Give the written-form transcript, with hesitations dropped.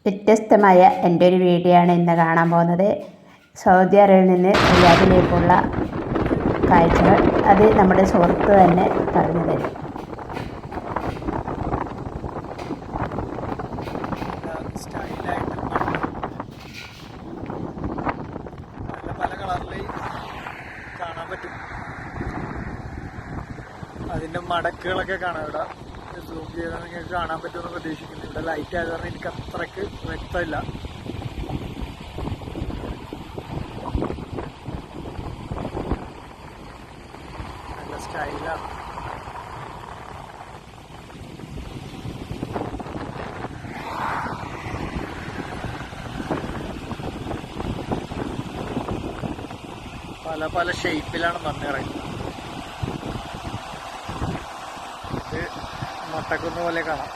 വ്യത്യസ്തമായ എൻ്റെ ഒരു വീഡിയോ ആണ് ഇന്ന് കാണാൻ പോകുന്നത്. സൗദി അറേബ്യയിൽ നിന്ന് റിയാദിലേക്കുള്ള കാഴ്ചകൾ. അത് നമ്മുടെ സുഹൃത്ത് തന്നെ പറഞ്ഞു തരും. പല കളറിൽ കാണാൻ പറ്റും. അതിൻ്റെ മടക്കുകളൊക്കെ കാണാം. ഇവിടെ സൂം ചെയ്താൽ നിങ്ങൾക്ക് കാണാൻ പറ്റുമെന്ന് പ്രതീക്ഷിക്കുന്നു. ഇവിടെ ലൈറ്റ് ആയത് കാരണം എനിക്ക് അത്രയ്ക്ക് വ്യക്തമില്ല. നല്ല സ്റ്റൈലാണ്. പല പല ഷേപ്പിലാണ് മണ്ണ് കിടക്കുന്നത്. ഇത് മുട്ടക്കുന്ന് പോലെ കാണാം.